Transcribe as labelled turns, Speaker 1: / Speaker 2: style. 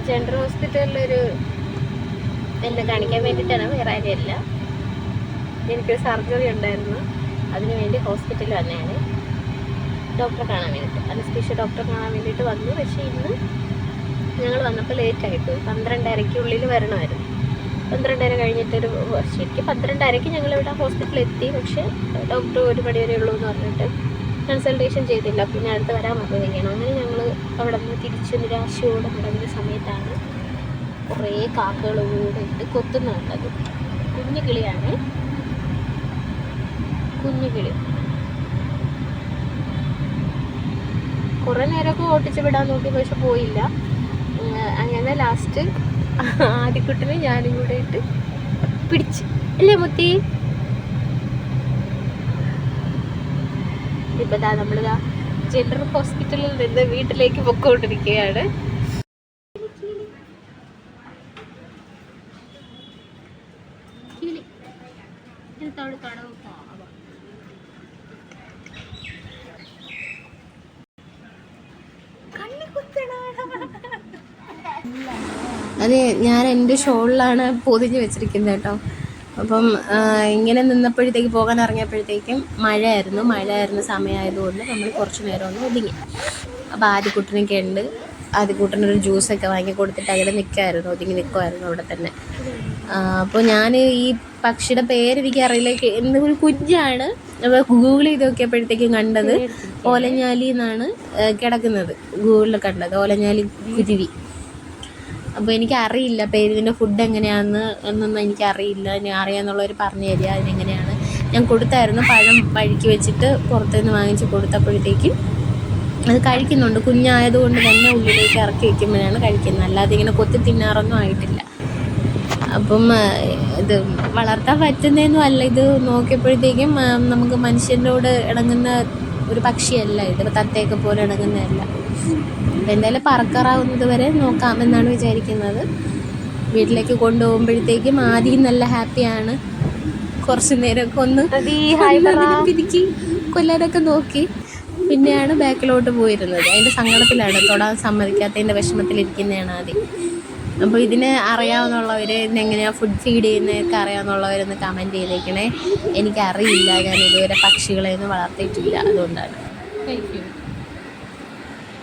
Speaker 1: General ഹോസ്പിറ്റലിലൊരു എന്നെ കാണിക്കാൻ വേണ്ടിയിട്ടാണ്, വേറെ ആരെയല്ല. എനിക്കൊരു സർജറി ഉണ്ടായിരുന്നു, അതിന് വേണ്ടി ഹോസ്പിറ്റലിൽ വന്നതാണ് ഡോക്ടറെ കാണാൻ വേണ്ടിയിട്ട്, അനസ്തീഷ്യ ഡോക്ടറെ കാണാൻ വേണ്ടിയിട്ട് വന്നു. പക്ഷേ ഇന്ന് ഞങ്ങൾ വന്നപ്പോൾ ലേറ്റായിപ്പോയി. 12:30-ക്കുള്ളിൽ വരണമായിരുന്നു. 12:30 കഴിഞ്ഞിട്ടൊരു ശരിക്കും 12:30-ക്ക് ഞങ്ങളിവിടെ ഹോസ്പിറ്റലിൽ എത്തി. പക്ഷേ ഡോക്ടർ 1 മണി വരെ ഉള്ളൂ എന്ന് പറഞ്ഞിട്ട് കൺസൾട്ടേഷൻ ചെയ്തില്ല. പിന്നെ അടുത്ത് വരാൻ പറഞ്ഞിരിക്കണം. അങ്ങനെ ഞങ്ങൾ അവിടെ നിന്ന് തിരിച്ച് നിരാശയോടെ മുടങ്ങിയ സമയത്താണ് കുറേ കാക്കകൾ കൂടെ ഇട്ട് കൊത്തുന്നുണ്ടത്. കുഞ്ഞു കിളിയാണ്, കുഞ്ഞു കിളി. കുറേ നേരമൊക്കെ ഓട്ടിച്ച് വിടാൻ നോക്കി, പക്ഷെ പോയില്ല. അങ്ങനെ ലാസ്റ്റ് ആദ്യക്കുട്ടനെ ഞാനും കൂടെ ഇട്ട് പിടിച്ച്, അല്ലേ മുത്തി? ഇപ്പം നമ്മളിതാ ജനറൽ ഹോസ്പിറ്റലിൽ നിന്ന് വീട്ടിലേക്ക് പൊക്കോണ്ടിരിക്കുകയാണ്. അത് ഞാൻ എൻ്റെ ഷോളിലാണ് പൊതിഞ്ഞ് വെച്ചിരിക്കുന്നത് കേട്ടോ. അപ്പം ഇങ്ങനെ നിന്നപ്പോഴത്തേക്ക് പോകാൻ ഇറങ്ങിയപ്പോഴത്തേക്കും മഴയായിരുന്നു സമയമായതുകൊണ്ട് നമ്മൾ കുറച്ച് നേരം ഒന്ന് ഒതുങ്ങി. അപ്പോൾ ആദ്യക്കുട്ടനൊക്കെ ഉണ്ട്. ആദ്യക്കുട്ടനൊരു ജ്യൂസൊക്കെ വാങ്ങി കൊടുത്തിട്ട് അങ്ങനെ ഒതുങ്ങി നിൽക്കുമായിരുന്നു അവിടെ തന്നെ. അപ്പോൾ ഞാൻ ഈ പക്ഷിയുടെ പേരെനിക്ക് അറിയില്ല, എന്നൊരു കുഞ്ഞാണ്. അപ്പോൾ ഗൂഗിൾ ചെയ്ത് നോക്കിയപ്പോഴത്തേക്കും കണ്ടത് ഓലഞ്ഞാലി എന്നാണ് കിടക്കുന്നത്. ഗൂഗിളിൽ കണ്ടത് ഓലഞ്ഞാലി കുരുവി. അപ്പോൾ എനിക്കറിയില്ല പേര്, ഇതിൻ്റെ ഫുഡ് എങ്ങനെയാണെന്ന് എന്നൊന്നും എനിക്കറിയില്ല. ഞാൻ അറിയാമെന്നുള്ളവർ പറഞ്ഞു തരിക അതിനെങ്ങനെയാണ്. ഞാൻ കൊടുത്തായിരുന്നു, പഴം വഴുക്കി വെച്ചിട്ട് പുറത്തുനിന്ന് വാങ്ങിച്ച് കൊടുത്തപ്പോഴത്തേക്കും അത് കഴിക്കുന്നുണ്ട്. കുഞ്ഞായതുകൊണ്ട് തന്നെ ഉള്ളിലേക്ക് ഇറക്കി വയ്ക്കുമ്പോഴാണ് കഴിക്കുന്നത്, അല്ലാതെ ഇങ്ങനെ കൊത്തി തിന്നാറൊന്നും ആയിട്ടില്ല. അപ്പം ഇത് വളർത്താൻ പറ്റുന്നതൊന്നും അല്ല. ഇത് നോക്കിയപ്പോഴത്തേക്കും നമുക്ക് മനുഷ്യരോട് ഇണങ്ങുന്ന ഒരു പക്ഷിയല്ല ഇത്, തത്തയൊക്കെ പോലെ ഇണങ്ങുന്നതല്ല. അപ്പം എന്തായാലും പറക്കാറാവുന്നത് വരെ നോക്കാമെന്നാണ് വിചാരിക്കുന്നത്. വീട്ടിലേക്ക് കൊണ്ടുപോകുമ്പോഴത്തേക്കും ആദ്യം നല്ല ഹാപ്പിയാണ്. കുറച്ച് നേരമൊക്കെ ഒന്ന് പിരിക്കി കൊല്ലാനൊക്കെ നോക്കി, പിന്നെയാണ് ബാക്കിലോട്ട് പോയിരുന്നത്. അതിൻ്റെ സങ്കടത്തിലാണ്, തൊടാൻ സമ്മതിക്കാത്തതിൻ്റെ വിഷമത്തിലിരിക്കുന്നതാണ് ആദ്യം. അപ്പോൾ ഇതിനെ അറിയാവുന്നുള്ളവർ, ഇതിനെങ്ങനെയാണ് ഫുഡ് ഫീഡ് ചെയ്യുന്നതൊക്കെ അറിയാവുന്നുള്ളവരൊന്ന് കമൻറ്റ് ചെയ്തേക്കണേ. എനിക്കറിയില്ല, ഞാൻ ഇതുവരെ പക്ഷികളെയൊന്നും വളർത്തിയിട്ടില്ല, അതുകൊണ്ടാണ്. Thank you.